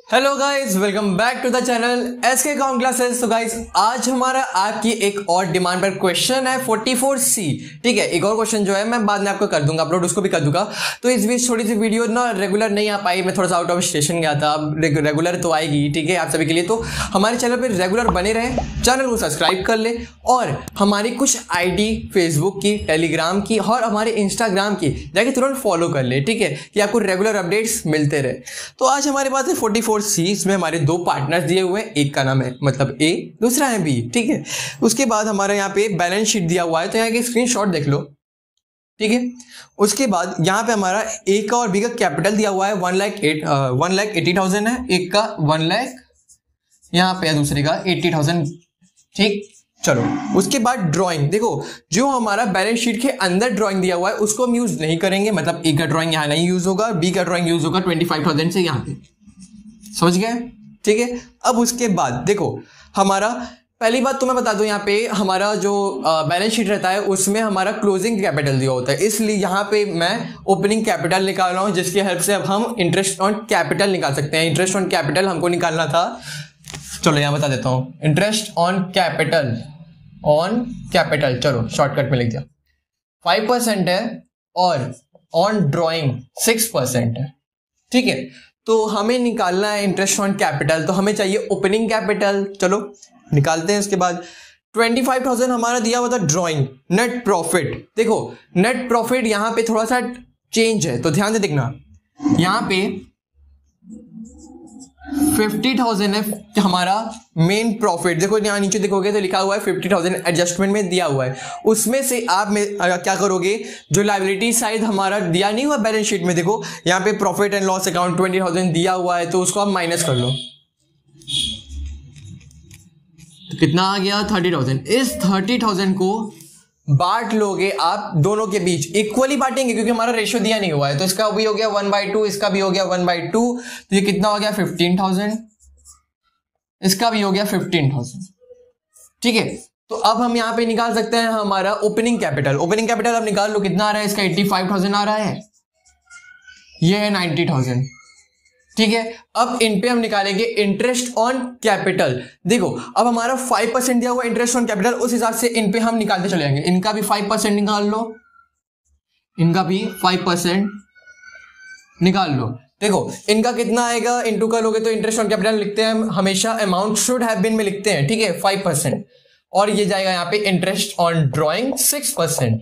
Hello guys, welcome back to the channel SK account classes. तो guys, आज हमारा आपकी एक और डिमांड पर क्वेश्चन है 44C। ठीक है, एक और क्वेश्चन जो है मैं बाद में आपको कर दूंगा अपलोड, उसको भी कर दूंगा। तो इस बीच थोड़ी सी वीडियो ना रेगुलर नहीं आ पाई, मैं थोड़ा सा आउट ऑफ स्टेशन गया था। अब रेगुलर तो आएगी, ठीक है, आप सभी के लिए। तो हमारे चैनल पर रेगुलर बने रहे, चैनल को सब्सक्राइब कर ले और हमारी कुछ आई फेसबुक की, टेलीग्राम की और हमारे इंस्टाग्राम की जाके तुरंत फॉलो कर ले, ठीक है, कि आपको रेगुलर अपडेट्स मिलते रहे। तो आज हमारे पास है 44C। इसमें हमारे दो पार्टनर्स दिए हुए हैं, एक का नाम है मतलब ए, दूसरा है बी, ठीक है। उसके बाद हमारे यहाँ पे बैलेंस शीट दिया हुआ है, तो यहाँ के स्क्रीनशॉट देख लो, ठीक है। उसके बाद यहाँ पे हमारा ए का और बी का कैपिटल दिया हुआ है 1,80,000 है, एक का 1 लाख, यहाँ पे है दूसरे का 80,000, ठीक। चलो, उसके बाद ड्राइंग देखो, जो हमारा बैलेंस शीट के अंदर ड्राइंग दिया हुआ है उसको हम यूज नहीं करेंगे, मतलब ए का ड्राइंग यहाँ नहीं यूज होगा, बी का ड्राइंग यूज होगा 25,000 से यहाँ पे, समझ गए, ठीक है। अब उसके बाद देखो, हमारा पहली बात तो मैं बता दूं, यहाँ पे हमारा जो बैलेंस शीट रहता है उसमें हमारा क्लोजिंग कैपिटल दिया होता है, इसलिए यहाँ पे मैं ओपनिंग कैपिटल निकाल रहा हूं, जिसकी हेल्प से अब हम इंटरेस्ट ऑन कैपिटल निकाल सकते हैं। इंटरेस्ट ऑन कैपिटल हमको निकालना था, चलो यहाँ बता देता हूं। इंटरेस्ट ऑन कैपिटल चलो शॉर्टकट में लिख दिया, 5% है और ऑन ड्रॉइंग 6% है, ठीक है। तो हमें निकालना है इंटरेस्ट ऑन कैपिटल, तो हमें चाहिए ओपनिंग कैपिटल, चलो निकालते हैं। उसके बाद 25,000 हमारा दिया हुआ था ड्रॉइंग। नेट प्रॉफिट देखो, नेट प्रॉफिट यहां पे थोड़ा सा चेंज है, तो ध्यान से देखना, यहां पे 50,000 है हमारा मेन प्रॉफिट। देखो यहाँ नीचे देखोगे तो लिखा हुआ है 50,000 एडजस्टमेंट में दिया हुआ है, उसमें से आप में क्या करोगे, जो लायबिलिटी साइड हमारा दिया नहीं हुआ बैलेंस शीट में, देखो यहाँ पे प्रॉफिट एंड लॉस अकाउंट 20,000 दिया हुआ है, तो उसको आप माइनस कर लो, तो कितना आ गया 30,000। इस 30,000 को बांट लोगे आप दोनों के बीच, इक्वली बांटेंगे क्योंकि हमारा रेशियो दिया नहीं हुआ है, तो इसका भी हो गया 1/2, इसका भी हो गया 1/2, तो ये कितना हो गया 15,000, इसका भी हो गया 15,000, ठीक है। तो अब हम यहां पे निकाल सकते हैं हमारा ओपनिंग कैपिटल। ओपनिंग कैपिटल अब निकाल लो, कितना आ रहा है, इसका 85,000 आ रहा है, ये है 90,000, ठीक है। अब इन पे हम निकालेंगे इंटरेस्ट ऑन कैपिटल। देखो अब हमारा 5% दिया हुआ इंटरेस्ट ऑन कैपिटल, उस हिसाब से इन पे हम निकालते चले जाएंगे। इनका भी 5% निकाल लो, इनका भी 5% निकाल लो। देखो इनका कितना आएगा, इनटू कर लोगे तो इंटरेस्ट ऑन कैपिटल लिखते हैं हम हमेशा अमाउंट शुड हैव बीन में लिखते हैं, ठीक है, 5%, और ये जाएगा यहाँ पे इंटरेस्ट ऑन ड्रॉइंग 6%।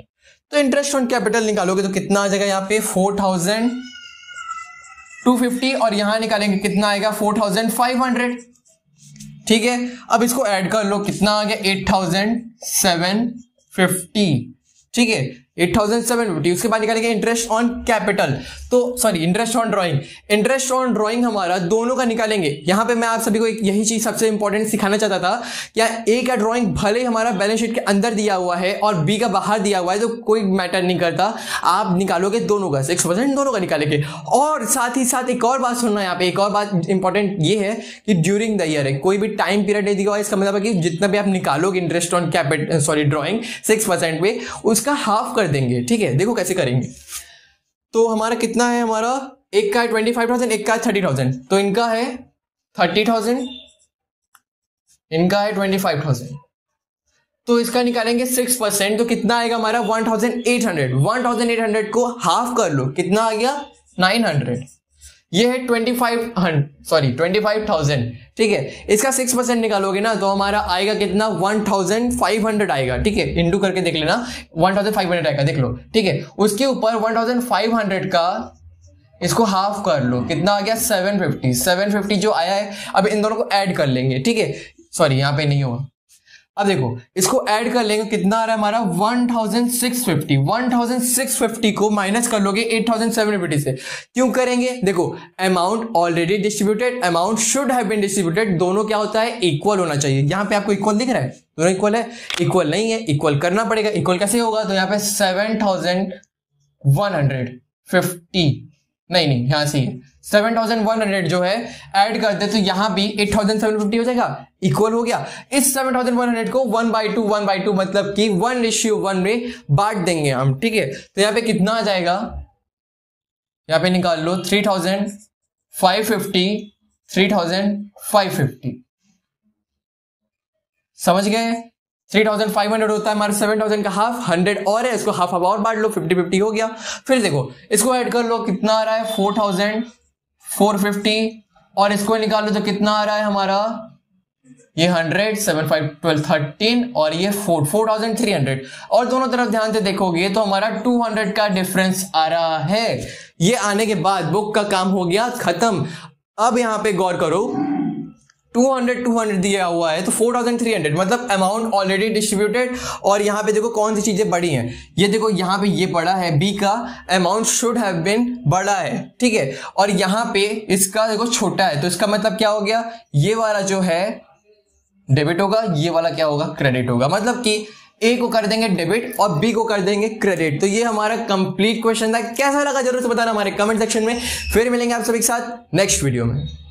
तो इंटरेस्ट ऑन कैपिटल निकालोगे तो कितना आ जाएगा यहाँ पे 4,250, और यहां निकालेंगे कितना आएगा 4,500, ठीक है। अब इसको ऐड कर लो, कितना आ गया 8,750, ठीक है, 8,750। उसके बाद निकालेंगे इंटरेस्ट ऑन कैपिटल, तो sorry interest on drawing. Interest on drawing हमारा दोनों का निकालेंगे। यहां पे मैं आप सभी को यही चीज सबसे इंपॉर्टेंट सिखाना चाहता था, क्या ए का ड्राइंग भले हमारा बैलेंस शीट के अंदर दिया हुआ है और बी का बाहर दिया हुआ है, तो कोई मैटर नहीं करता, आप निकालोगे दोनों का, 6% दोनों का निकालेंगे। और साथ ही साथ एक और बात सुनना, यहाँ पे एक और बात इंपॉर्टेंट ये है कि ड्यूरिंग द ईयर है, कोई भी टाइम पीरियड नहीं दिया हुआ, इसका मतलब है कि जितना भी आप निकालोगे interest on capital sorry drawing 6% पे, उसका हाफ कर देंगे, ठीक है। देखो कैसे करेंगे, तो हमारा कितना है, हमारा एक का है 25,000, एक का है 30,000, तो इनका है 30,000, इनका है 25,000, तो इसका निकालेंगे 6%, तो कितना आएगा हमारा 1,800। 1,800 को हाफ कर लो, कितना आ गया 900, ये है 25,000, ठीक है। इसका 6% निकालोगे ना तो हमारा आएगा कितना 1,500 आएगा, ठीक है, इंटू करके देख लेना, 1,500 आएगा, देख लो, ठीक है। उसके ऊपर 1,500 का इसको हाफ कर लो, कितना आ गया 750 जो आया है। अब इन दोनों को ऐड कर लेंगे, ठीक है, सॉरी यहाँ पे नहीं होगा। अब देखो इसको ऐड कर लेंगे, कितना आ रहा है हमारा 1,650। 1,650 को माइनस कर लोगे 8,750 से, क्यों करेंगे, देखो amount already distributed, amount should have been distributed, दोनों क्या होता है इक्वल होना चाहिए। यहाँ पे आपको इक्वल दिख रहा है, दोनों इक्वल है, इक्वल नहीं है, इक्वल करना पड़ेगा। इक्वल कैसे होगा, तो यहाँ पे 7,150 नहीं यहाँ से 7,100 जो है ऐड करते तो यहां भी 8,750 हो जाएगा, इक्वल हो गया। इस 7,100 को 1/2 मतलब कि 1:1 में बांट देंगे हम, ठीक है। तो यहाँ पे कितना आ जाएगा, यहाँ पे निकाल लो 3,550 3550। समझ गए? 3500 होता है हमारा 7000 का हाफ, 100 और है, इसको हाफ और बांट लो, 50-50 हो गया। फिर देखो इसको ऐड कर लो, कितना आ रहा है 4450, और इसको निकाल लो तो कितना आ रहा है हमारा, ये 100, 7, 5, 12, 13 और ये 4300, और दोनों तरफ ध्यान से देखोगे तो हमारा 200 का डिफरेंस आ रहा है। ये आने के बाद बुक का काम हो गया खत्म। अब यहां पे गौर करो, 200 दिया हुआ है तो 4300 मतलब अमाउंट ऑलरेडी डिस्ट्रीब्यूटेड। और यहां पे देखो कौन सी चीजें बड़ी हैं, ये देखो यहां पे ये बड़ा है, बी का अमाउंट शुड हैव बीन बड़ा है, ठीक है, और यहां पे इसका देखो छोटा है, तो इसका मतलब क्या हो गया, ये वाला जो है डेबिट होगा, ये वाला क्या होगा, क्रेडिट होगा। मतलब कि ए को कर देंगे डेबिट और बी को कर देंगे क्रेडिट। तो ये हमारा कंप्लीट क्वेश्चन था। कैसा लगा जरूर से बताना हमारे कमेंट सेक्शन में। फिर मिलेंगे आप सभी के साथ नेक्स्ट वीडियो में।